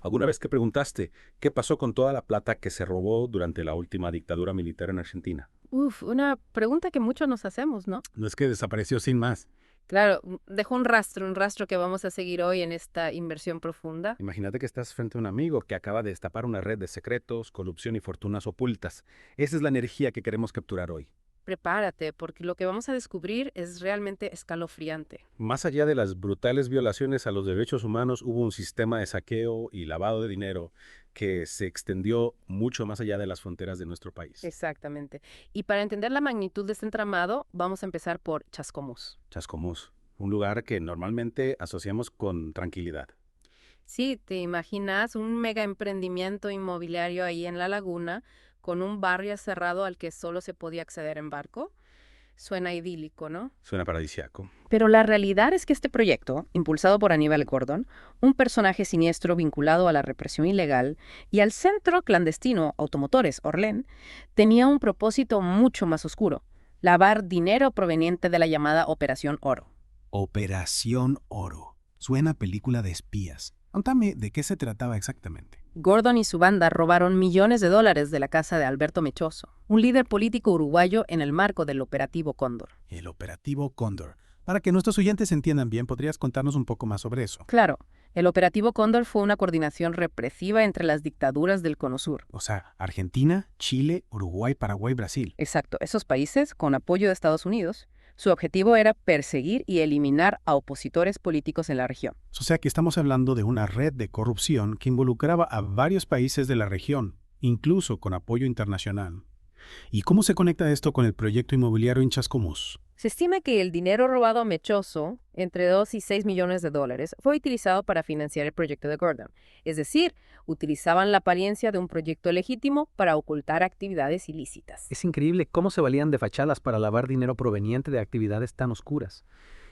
¿Alguna vez te preguntaste qué pasó con toda la plata que se robó durante la última dictadura militar en Argentina? Uf, una pregunta que muchos nos hacemos, ¿no? No es que desapareció sin más. Claro, dejó un rastro que vamos a seguir hoy en esta inversión profunda. Imagínate que estás frente a un amigo que acaba de destapar una red de secretos, corrupción y fortunas ocultas. Esa es la energía que queremos capturar hoy. Prepárate, porque lo que vamos a descubrir es realmente escalofriante. Más allá de las brutales violaciones a los derechos humanos, hubo un sistema de saqueo y lavado de dinero que se extendió mucho más allá de las fronteras de nuestro país. Exactamente. Y para entender la magnitud de este entramado, vamos a empezar por Chascomús. Chascomús, un lugar que normalmente asociamos con tranquilidad. Sí, te imaginas un mega emprendimiento inmobiliario ahí en la laguna, con un barrio cerrado al que solo se podía acceder en barco. Suena idílico, ¿no? Suena paradisiaco. Pero la realidad es que este proyecto, impulsado por Aníbal Gordon, un personaje siniestro vinculado a la represión ilegal, y al centro clandestino Automotores Orlen, tenía un propósito mucho más oscuro: lavar dinero proveniente de la llamada Operación Oro. Operación Oro. Suena a película de espías. Contame de qué se trataba exactamente. Gordon y su banda robaron millones de dólares de la casa de Alberto Mechoso, un líder político uruguayo en el marco del Operativo Cóndor. El Operativo Cóndor. Para que nuestros oyentes entiendan bien, ¿podrías contarnos un poco más sobre eso? Claro, el Operativo Cóndor fue una coordinación represiva entre las dictaduras del Cono Sur. O sea, Argentina, Chile, Uruguay, Paraguay, Brasil. Exacto, esos países, con apoyo de Estados Unidos, su objetivo era perseguir y eliminar a opositores políticos en la región. O sea que estamos hablando de una red de corrupción que involucraba a varios países de la región, incluso con apoyo internacional. ¿Y cómo se conecta esto con el proyecto inmobiliario en Chascomús? Se estima que el dinero robado a Mechoso, entre 2 y 6 millones de dólares, fue utilizado para financiar el proyecto de Gordon. Es decir, utilizaban la apariencia de un proyecto legítimo para ocultar actividades ilícitas. Es increíble cómo se valían de fachadas para lavar dinero proveniente de actividades tan oscuras.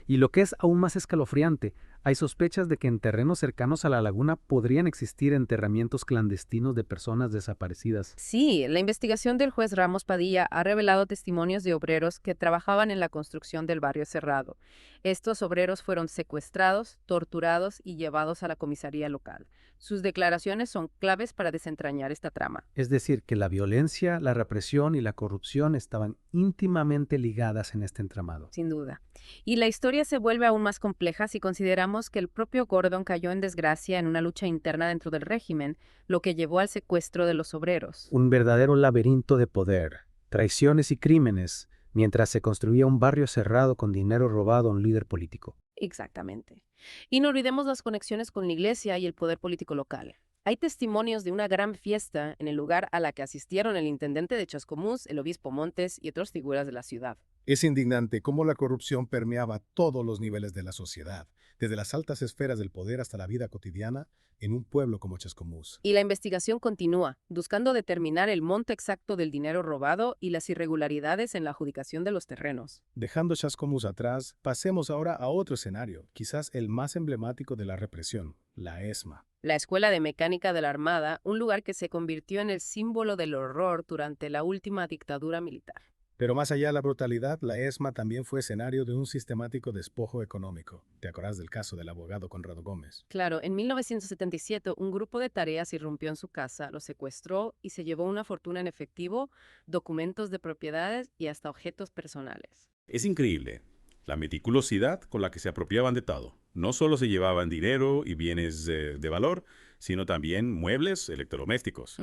Y lo que es aún más escalofriante, hay sospechas de que en terrenos cercanos a la laguna podrían existir enterramientos clandestinos de personas desaparecidas. Sí, la investigación del juez Ramos Padilla ha revelado testimonios de obreros que trabajaban en la construcción del barrio cerrado. Estos obreros fueron secuestrados, torturados y llevados a la comisaría local. Sus declaraciones son claves para desentrañar esta trama. Es decir, que la violencia, la represión y la corrupción estaban íntimamente ligadas en este entramado. Sin duda. Y la historia se vuelve aún más compleja si consideramos que el propio Gordon cayó en desgracia en una lucha interna dentro del régimen, lo que llevó al secuestro de los obreros. Un verdadero laberinto de poder, traiciones y crímenes, mientras se construía un barrio cerrado con dinero robado a un líder político. Exactamente. Y no olvidemos las conexiones con la iglesia y el poder político local. Hay testimonios de una gran fiesta en el lugar a la que asistieron el intendente de Chascomús, el obispo Montes y otras figuras de la ciudad. Es indignante cómo la corrupción permeaba todos los niveles de la sociedad, desde las altas esferas del poder hasta la vida cotidiana en un pueblo como Chascomús. Y la investigación continúa, buscando determinar el monto exacto del dinero robado y las irregularidades en la adjudicación de los terrenos. Dejando Chascomús atrás, pasemos ahora a otro escenario, quizás el más emblemático de la represión, la ESMA. La Escuela de Mecánica de la Armada, un lugar que se convirtió en el símbolo del horror durante la última dictadura militar. Pero más allá de la brutalidad, la ESMA también fue escenario de un sistemático despojo económico. ¿Te acordás del caso del abogado Conrado Gómez? Claro, en 1977 un grupo de tareas irrumpió en su casa, lo secuestró y se llevó una fortuna en efectivo, documentos de propiedades y hasta objetos personales. Es increíble la meticulosidad con la que se apropiaban de todo. No solo se llevaban dinero y bienes de valor, sino también muebles, electrodomésticos,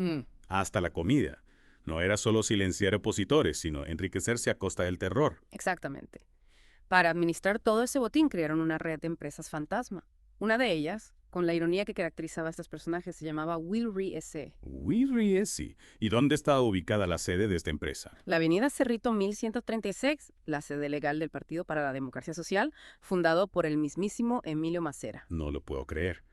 hasta la comida. No era solo silenciar opositores, sino enriquecerse a costa del terror. Exactamente. Para administrar todo ese botín crearon una red de empresas fantasma. Una de ellas, con la ironía que caracterizaba a estos personajes, se llamaba Wilry S.A. Wirriesi. ¿Y dónde está ubicada la sede de esta empresa? La avenida Cerrito 1136, la sede legal del Partido para la Democracia Social, fundado por el mismísimo Emilio Macera. No lo puedo creer.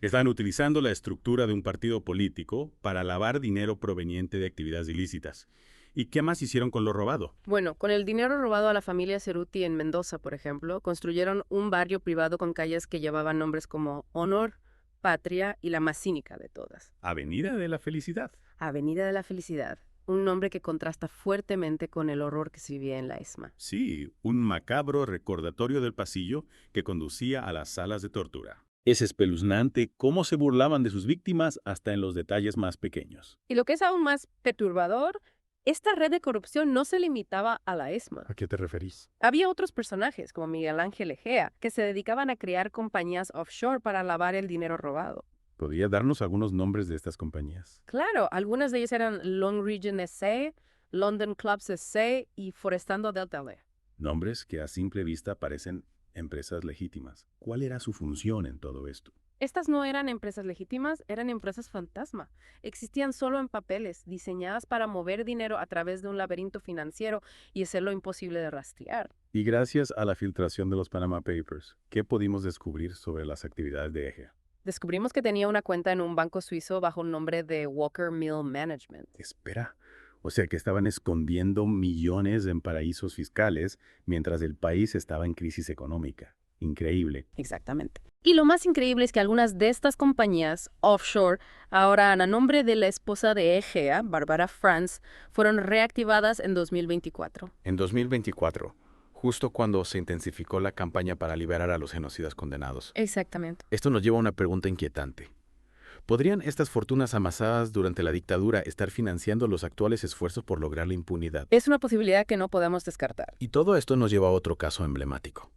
Están utilizando la estructura de un partido político para lavar dinero proveniente de actividades ilícitas. ¿Y qué más hicieron con lo robado? Bueno, con el dinero robado a la familia Ceruti en Mendoza, por ejemplo, construyeron un barrio privado con calles que llevaban nombres como Honor, Patria y la más cínica de todas, Avenida de la Felicidad. Avenida de la Felicidad, un nombre que contrasta fuertemente con el horror que se vivía en la ESMA. Sí, un macabro recordatorio del pasillo que conducía a las salas de tortura. Es espeluznante cómo se burlaban de sus víctimas hasta en los detalles más pequeños. Y lo que es aún más perturbador, esta red de corrupción no se limitaba a la ESMA. ¿A qué te referís? Había otros personajes, como Miguel Ángel Egea, que se dedicaban a crear compañías offshore para lavar el dinero robado. ¿Podría darnos algunos nombres de estas compañías? Claro, algunas de ellas eran Long Region SA, London Clubs SA y Forestando Delta LA. Nombres que a simple vista parecen empresas legítimas. ¿Cuál era su función en todo esto? Estas no eran empresas legítimas, eran empresas fantasma. Existían solo en papeles, diseñadas para mover dinero a través de un laberinto financiero y hacerlo imposible de rastrear. Y gracias a la filtración de los Panama Papers, ¿qué pudimos descubrir sobre las actividades de Egea? Descubrimos que tenía una cuenta en un banco suizo bajo el nombre de Walker Mill Management. Espera. O sea que estaban escondiendo millones en paraísos fiscales mientras el país estaba en crisis económica. Increíble. Exactamente. Y lo más increíble es que algunas de estas compañías offshore, ahora a nombre de la esposa de Egea, Barbara Franz, fueron reactivadas en 2024. En 2024, justo cuando se intensificó la campaña para liberar a los genocidas condenados. Exactamente. Esto nos lleva a una pregunta inquietante. ¿Podrían estas fortunas amasadas durante la dictadura estar financiando los actuales esfuerzos por lograr la impunidad? Es una posibilidad que no podemos descartar. Y todo esto nos lleva a otro caso emblemático.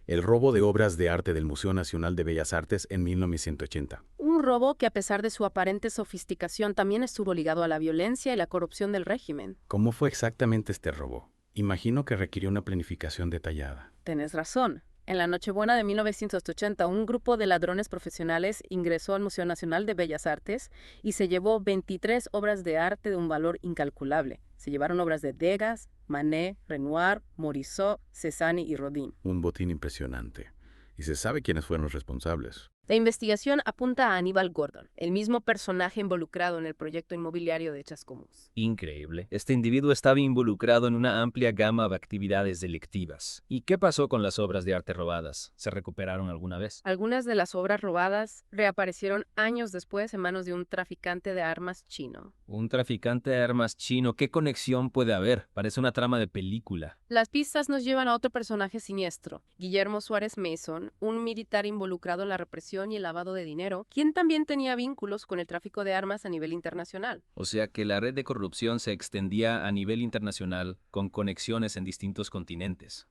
El robo de obras de arte del Museo Nacional de Bellas Artes en 1980. Un robo que, a pesar de su aparente sofisticación, también estuvo ligado a la violencia y la corrupción del régimen. ¿Cómo fue exactamente este robo? Imagino que requirió una planificación detallada. Tenés razón. En la Nochebuena de 1980, un grupo de ladrones profesionales ingresó al Museo Nacional de Bellas Artes y se llevó 23 obras de arte de un valor incalculable. Se llevaron obras de Degas, Manet, Renoir, Morisot, Cézanne y Rodin. Un botín impresionante. ¿Y se sabe quiénes fueron los responsables? La investigación apunta a Aníbal Gordon, el mismo personaje involucrado en el proyecto inmobiliario de Chascomús. Increíble. Este individuo estaba involucrado en una amplia gama de actividades delictivas. ¿Y qué pasó con las obras de arte robadas? ¿Se recuperaron alguna vez? Algunas de las obras robadas reaparecieron años después en manos de un traficante de armas chino. Un traficante de armas chino, ¿qué conexión puede haber? Parece una trama de película. Las pistas nos llevan a otro personaje siniestro, Guillermo Suárez Mason, un militar involucrado en la represión y el lavado de dinero, quien también tenía vínculos con el tráfico de armas a nivel internacional. O sea que la red de corrupción se extendía a nivel internacional con conexiones en distintos continentes.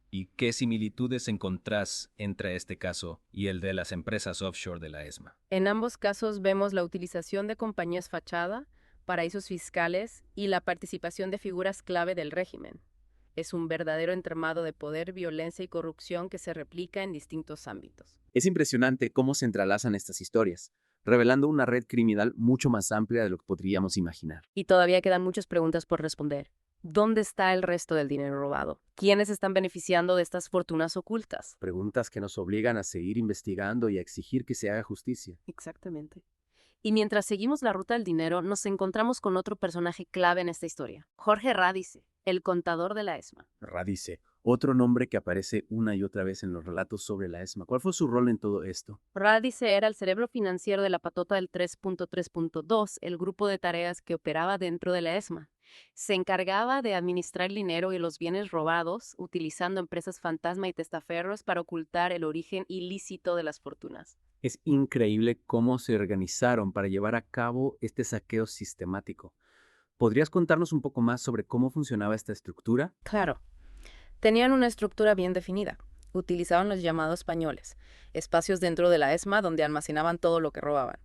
¿Y qué similitudes encontrás entre este caso y el de las empresas offshore de la ESMA? En ambos casos vemos la utilización de compañías fachada, paraísos fiscales y la participación de figuras clave del régimen. Es un verdadero entramado de poder, violencia y corrupción que se replica en distintos ámbitos. Es impresionante cómo se entrelazan estas historias, revelando una red criminal mucho más amplia de lo que podríamos imaginar. Y todavía quedan muchas preguntas por responder. ¿Dónde está el resto del dinero robado? ¿Quiénes están beneficiando de estas fortunas ocultas? Preguntas que nos obligan a seguir investigando y a exigir que se haga justicia. Exactamente. Y mientras seguimos la ruta del dinero, nos encontramos con otro personaje clave en esta historia, Jorge Radice, el contador de la ESMA. Radice, otro nombre que aparece una y otra vez en los relatos sobre la ESMA. ¿Cuál fue su rol en todo esto? Radice era el cerebro financiero de la patota del 3.3.2, el grupo de tareas que operaba dentro de la ESMA. Se encargaba de administrar el dinero y los bienes robados, utilizando empresas fantasma y testaferros para ocultar el origen ilícito de las fortunas. Es increíble cómo se organizaron para llevar a cabo este saqueo sistemático. ¿Podrías contarnos un poco más sobre cómo funcionaba esta estructura? Claro. Tenían una estructura bien definida. Utilizaban los llamados pañoles, espacios dentro de la ESMA donde almacenaban todo lo que robaban,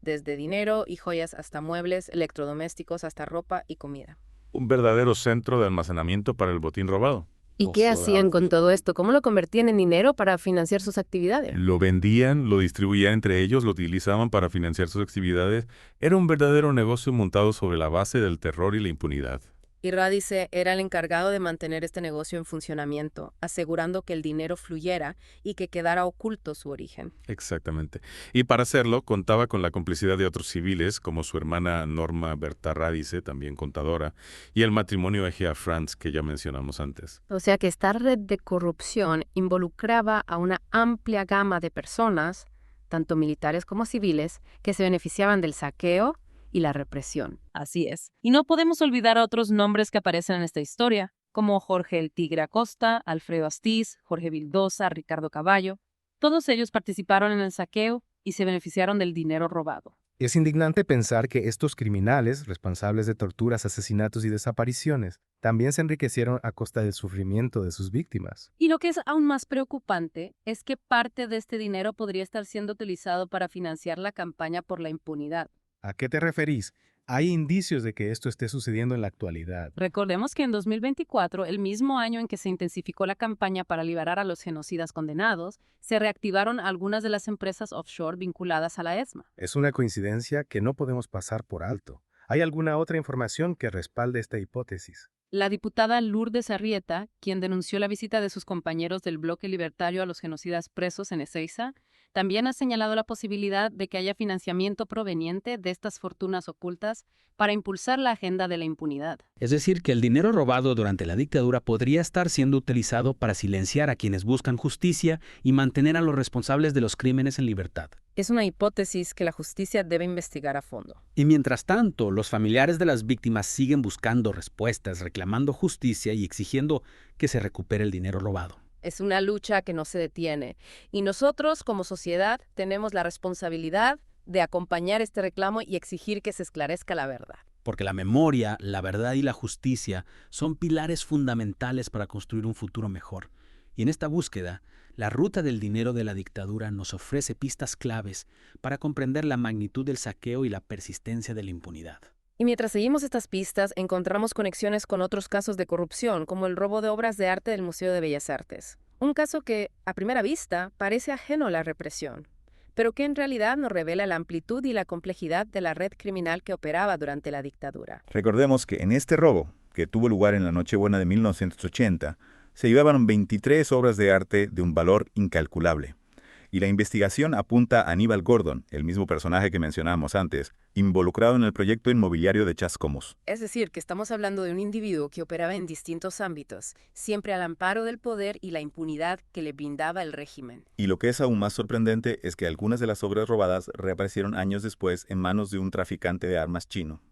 desde dinero y joyas hasta muebles, electrodomésticos, hasta ropa y comida. Un verdadero centro de almacenamiento para el botín robado. ¿Y qué hacían con todo esto? ¿Cómo lo convertían en dinero para financiar sus actividades? Lo vendían, lo distribuían entre ellos, lo utilizaban para financiar sus actividades. Era un verdadero negocio montado sobre la base del terror y la impunidad. Y Radice era el encargado de mantener este negocio en funcionamiento, asegurando que el dinero fluyera y que quedara oculto su origen. Exactamente. Y para hacerlo, contaba con la complicidad de otros civiles, como su hermana Norma Berta Radice, también contadora, y el matrimonio Egea Franz, que ya mencionamos antes. O sea que esta red de corrupción involucraba a una amplia gama de personas, tanto militares como civiles, que se beneficiaban del saqueo y la represión. Así es. Y no podemos olvidar a otros nombres que aparecen en esta historia, como Jorge el Tigre Acosta, Alfredo Astiz, Jorge Vildosa, Ricardo Caballo. Todos ellos participaron en el saqueo y se beneficiaron del dinero robado. Es indignante pensar que estos criminales, responsables de torturas, asesinatos y desapariciones, también se enriquecieron a costa del sufrimiento de sus víctimas. Y lo que es aún más preocupante es que parte de este dinero podría estar siendo utilizado para financiar la campaña por la impunidad. ¿A qué te referís? Hay indicios de que esto esté sucediendo en la actualidad. Recordemos que en 2024, el mismo año en que se intensificó la campaña para liberar a los genocidas condenados, se reactivaron algunas de las empresas offshore vinculadas a la ESMA. Es una coincidencia que no podemos pasar por alto. ¿Hay alguna otra información que respalde esta hipótesis? La diputada Lourdes Arrieta, quien denunció la visita de sus compañeros del bloque libertario a los genocidas presos en Ezeiza, también ha señalado la posibilidad de que haya financiamiento proveniente de estas fortunas ocultas para impulsar la agenda de la impunidad. Es decir, que el dinero robado durante la dictadura podría estar siendo utilizado para silenciar a quienes buscan justicia y mantener a los responsables de los crímenes en libertad. Es una hipótesis que la justicia debe investigar a fondo. Y mientras tanto, los familiares de las víctimas siguen buscando respuestas, reclamando justicia y exigiendo que se recupere el dinero robado. Es una lucha que no se detiene. Y nosotros, como sociedad, tenemos la responsabilidad de acompañar este reclamo y exigir que se esclarezca la verdad. Porque la memoria, la verdad y la justicia son pilares fundamentales para construir un futuro mejor. Y en esta búsqueda, la ruta del dinero de la dictadura nos ofrece pistas claves para comprender la magnitud del saqueo y la persistencia de la impunidad. Y mientras seguimos estas pistas, encontramos conexiones con otros casos de corrupción, como el robo de obras de arte del Museo de Bellas Artes. Un caso que, a primera vista, parece ajeno a la represión, pero que en realidad nos revela la amplitud y la complejidad de la red criminal que operaba durante la dictadura. Recordemos que en este robo, que tuvo lugar en la Nochebuena de 1980, se llevaban 23 obras de arte de un valor incalculable. Y la investigación apunta a Aníbal Gordon, el mismo personaje que mencionábamos antes, involucrado en el proyecto inmobiliario de Chascomús. Es decir, que estamos hablando de un individuo que operaba en distintos ámbitos, siempre al amparo del poder y la impunidad que le brindaba el régimen. Y lo que es aún más sorprendente es que algunas de las obras robadas reaparecieron años después en manos de un traficante de armas chino.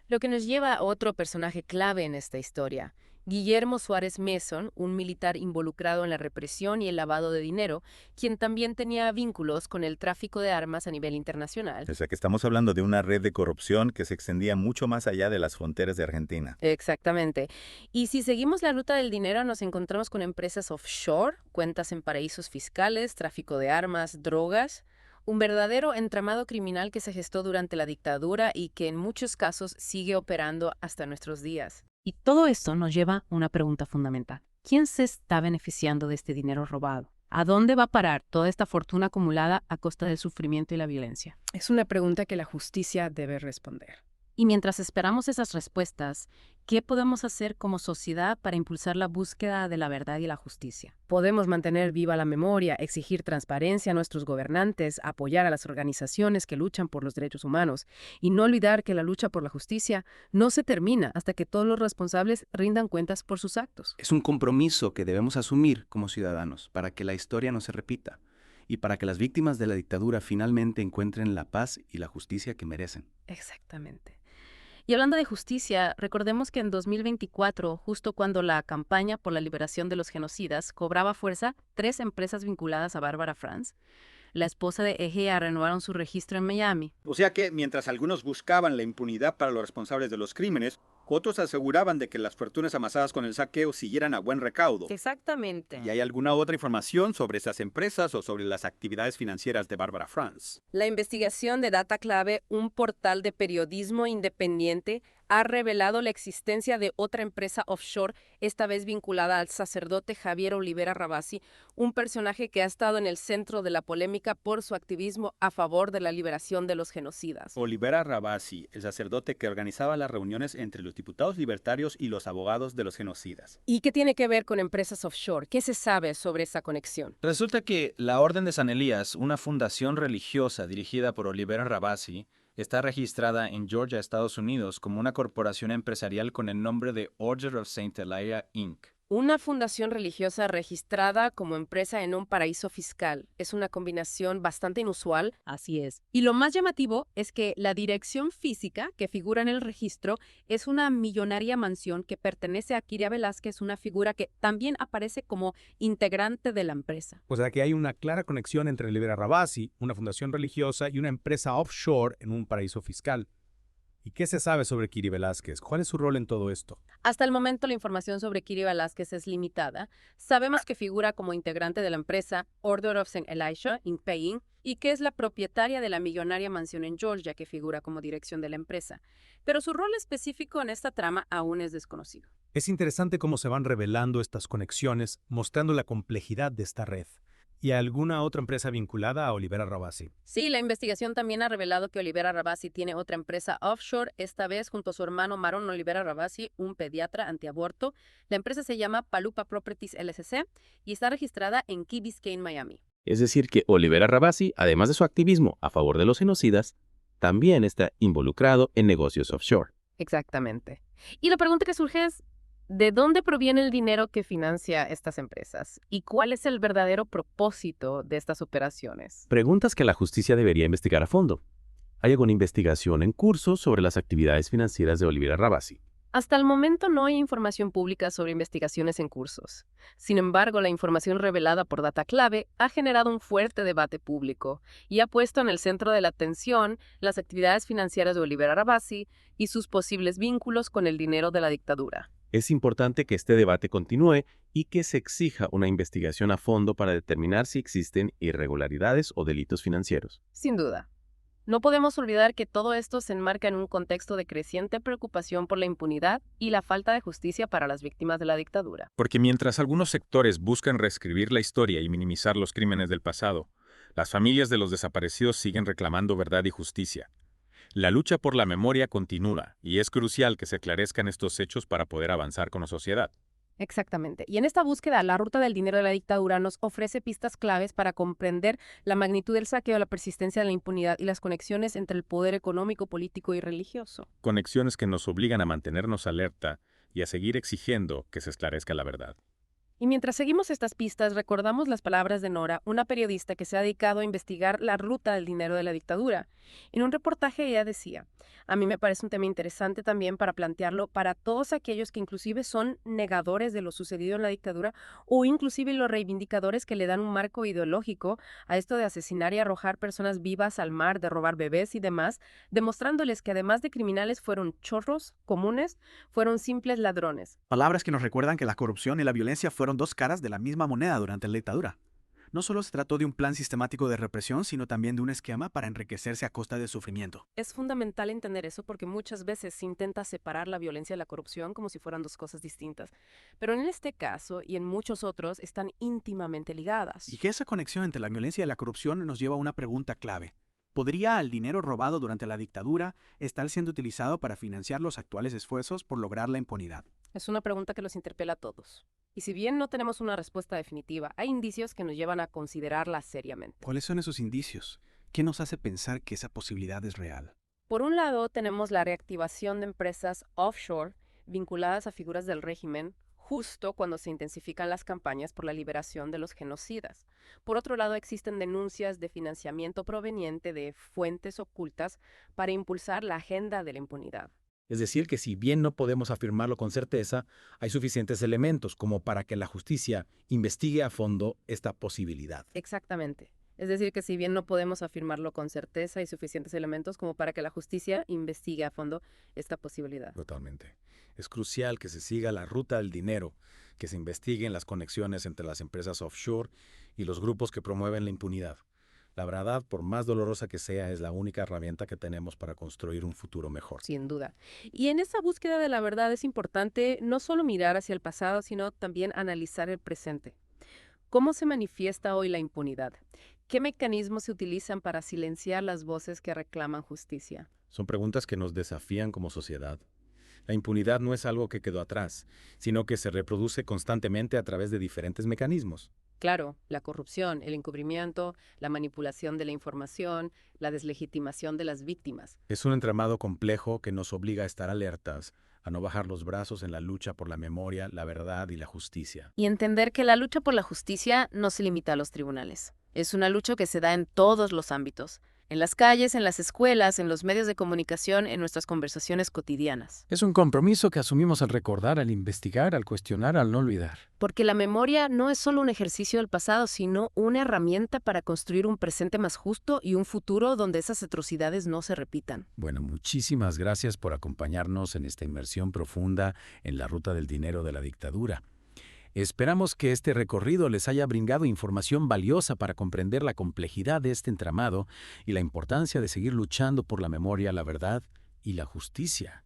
Lo que nos lleva a otro personaje clave en esta historia. Guillermo Suárez Mason, un militar involucrado en la represión y el lavado de dinero, quien también tenía vínculos con el tráfico de armas a nivel internacional. O sea que estamos hablando de una red de corrupción que se extendía mucho más allá de las fronteras de Argentina. Exactamente. Y si seguimos la ruta del dinero, nos encontramos con empresas offshore, cuentas en paraísos fiscales, tráfico de armas, drogas. Un verdadero entramado criminal que se gestó durante la dictadura y que en muchos casos sigue operando hasta nuestros días. Y todo esto nos lleva a una pregunta fundamental. ¿Quién se está beneficiando de este dinero robado? ¿A dónde va a parar toda esta fortuna acumulada a costa del sufrimiento y la violencia? Es una pregunta que la justicia debe responder. Y mientras esperamos esas respuestas, ¿qué podemos hacer como sociedad para impulsar la búsqueda de la verdad y la justicia? Podemos mantener viva la memoria, exigir transparencia a nuestros gobernantes, apoyar a las organizaciones que luchan por los derechos humanos y no olvidar que la lucha por la justicia no se termina hasta que todos los responsables rindan cuentas por sus actos. Es un compromiso que debemos asumir como ciudadanos para que la historia no se repita y para que las víctimas de la dictadura finalmente encuentren la paz y la justicia que merecen. Exactamente. Y hablando de justicia, recordemos que en 2024, justo cuando la campaña por la liberación de los genocidas cobraba fuerza, 3 empresas vinculadas a Barbara Franz, la esposa de Egea, renovaron su registro en Miami. O sea que, mientras algunos buscaban la impunidad para los responsables de los crímenes, otros aseguraban de que las fortunas amasadas con el saqueo siguieran a buen recaudo. Exactamente. ¿Y hay alguna otra información sobre esas empresas o sobre las actividades financieras de Barbara Franz? La investigación de Data Clave, un portal de periodismo independiente, ha revelado la existencia de otra empresa offshore, esta vez vinculada al sacerdote Javier Olivera Rabasi, un personaje que ha estado en el centro de la polémica por su activismo a favor de la liberación de los genocidas. Olivera Rabasi, el sacerdote que organizaba las reuniones entre los diputados libertarios y los abogados de los genocidas. ¿Y qué tiene que ver con empresas offshore? ¿Qué se sabe sobre esa conexión? Resulta que la Orden de San Elías, una fundación religiosa dirigida por Olivera Rabasi, está registrada en Georgia, Estados Unidos, como una corporación empresarial con el nombre de Order of St. Elijah, Inc. Una fundación religiosa registrada como empresa en un paraíso fiscal. Es una combinación bastante inusual. Así es. Y lo más llamativo es que la dirección física que figura en el registro es una millonaria mansión que pertenece a Kiria Velázquez, una figura que también aparece como integrante de la empresa. O sea que hay una clara conexión entre Olivera Rabasi, una fundación religiosa, y una empresa offshore en un paraíso fiscal. ¿Y qué se sabe sobre Kiria Velázquez? ¿Cuál es su rol en todo esto? Hasta el momento la información sobre Kiria Velázquez es limitada. Sabemos que figura como integrante de la empresa Order of St. Elisha in Paying y que es la propietaria de la millonaria mansión en Georgia que figura como dirección de la empresa. Pero su rol específico en esta trama aún es desconocido. Es interesante cómo se van revelando estas conexiones, mostrando la complejidad de esta red. ¿Y alguna otra empresa vinculada a Olivera Rabasi? Sí, la investigación también ha revelado que Olivera Rabasi tiene otra empresa offshore, esta vez junto a su hermano Maron Olivera Rabasi, un pediatra antiaborto. La empresa se llama Palupa Properties LLC y está registrada en Key Biscayne, Miami. Es decir, que Olivera Rabasi, además de su activismo a favor de los genocidas, también está involucrado en negocios offshore. Exactamente. Y la pregunta que surge es, ¿de dónde proviene el dinero que financia estas empresas? ¿Y cuál es el verdadero propósito de estas operaciones? Preguntas que la justicia debería investigar a fondo. ¿Hay alguna investigación en curso sobre las actividades financieras de Olivera Rabasi? Hasta el momento no hay información pública sobre investigaciones en cursos. Sin embargo, la información revelada por Data Clave ha generado un fuerte debate público y ha puesto en el centro de la atención las actividades financieras de Olivera Rabasi y sus posibles vínculos con el dinero de la dictadura. Es importante que este debate continúe y que se exija una investigación a fondo para determinar si existen irregularidades o delitos financieros. Sin duda. No podemos olvidar que todo esto se enmarca en un contexto de creciente preocupación por la impunidad y la falta de justicia para las víctimas de la dictadura. Porque mientras algunos sectores buscan reescribir la historia y minimizar los crímenes del pasado, las familias de los desaparecidos siguen reclamando verdad y justicia. La lucha por la memoria continúa y es crucial que se aclarezcan estos hechos para poder avanzar como sociedad. Exactamente. Y en esta búsqueda, la ruta del dinero de la dictadura nos ofrece pistas claves para comprender la magnitud del saqueo, la persistencia de la impunidad y las conexiones entre el poder económico, político y religioso. Conexiones que nos obligan a mantenernos alerta y a seguir exigiendo que se esclarezca la verdad. Y mientras seguimos estas pistas, recordamos las palabras de Nora, una periodista que se ha dedicado a investigar la ruta del dinero de la dictadura. En un reportaje ella decía, a mí me parece un tema interesante también para plantearlo para todos aquellos que inclusive son negadores de lo sucedido en la dictadura o inclusive los reivindicadores que le dan un marco ideológico a esto de asesinar y arrojar personas vivas al mar, de robar bebés y demás, demostrándoles que además de criminales fueron chorros comunes, fueron simples ladrones. Palabras que nos recuerdan que la corrupción y la violencia fueron dos caras de la misma moneda durante la dictadura. No solo se trató de un plan sistemático de represión, sino también de un esquema para enriquecerse a costa del sufrimiento. Es fundamental entender eso porque muchas veces se intenta separar la violencia y la corrupción como si fueran dos cosas distintas. Pero en este caso y en muchos otros están íntimamente ligadas. Y que esa conexión entre la violencia y la corrupción nos lleva a una pregunta clave. ¿Podría el dinero robado durante la dictadura estar siendo utilizado para financiar los actuales esfuerzos por lograr la impunidad? Es una pregunta que los interpela a todos. Y si bien no tenemos una respuesta definitiva, hay indicios que nos llevan a considerarla seriamente. ¿Cuáles son esos indicios? ¿Qué nos hace pensar que esa posibilidad es real? Por un lado, tenemos la reactivación de empresas offshore vinculadas a figuras del régimen, justo cuando se intensifican las campañas por la liberación de los genocidas. Por otro lado, existen denuncias de financiamiento proveniente de fuentes ocultas para impulsar la agenda de la impunidad. Es decir, que si bien no podemos afirmarlo con certeza, hay suficientes elementos como para que la justicia investigue a fondo esta posibilidad. Exactamente. Es decir, que si bien no podemos afirmarlo con certeza, hay suficientes elementos como para que la justicia investigue a fondo esta posibilidad. Totalmente. Es crucial que se siga la ruta del dinero, que se investiguen las conexiones entre las empresas offshore y los grupos que promueven la impunidad. La verdad, por más dolorosa que sea, es la única herramienta que tenemos para construir un futuro mejor. Sin duda. Y en esa búsqueda de la verdad es importante no solo mirar hacia el pasado, sino también analizar el presente. ¿Cómo se manifiesta hoy la impunidad? ¿Qué mecanismos se utilizan para silenciar las voces que reclaman justicia? Son preguntas que nos desafían como sociedad. La impunidad no es algo que quedó atrás, sino que se reproduce constantemente a través de diferentes mecanismos. Claro, la corrupción, el encubrimiento, la manipulación de la información, la deslegitimación de las víctimas. Es un entramado complejo que nos obliga a estar alertas, a no bajar los brazos en la lucha por la memoria, la verdad y la justicia. Y entender que la lucha por la justicia no se limita a los tribunales. Es una lucha que se da en todos los ámbitos. En las calles, en las escuelas, en los medios de comunicación, en nuestras conversaciones cotidianas. Es un compromiso que asumimos al recordar, al investigar, al cuestionar, al no olvidar. Porque la memoria no es solo un ejercicio del pasado, sino una herramienta para construir un presente más justo y un futuro donde esas atrocidades no se repitan. Bueno, muchísimas gracias por acompañarnos en esta inmersión profunda en la ruta del dinero de la dictadura. Esperamos que este recorrido les haya brindado información valiosa para comprender la complejidad de este entramado y la importancia de seguir luchando por la memoria, la verdad y la justicia.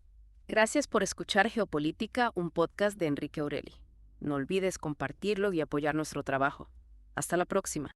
Gracias por escuchar Geopolítica, un podcast de Enrique Aureli. No olvides compartirlo y apoyar nuestro trabajo. Hasta la próxima.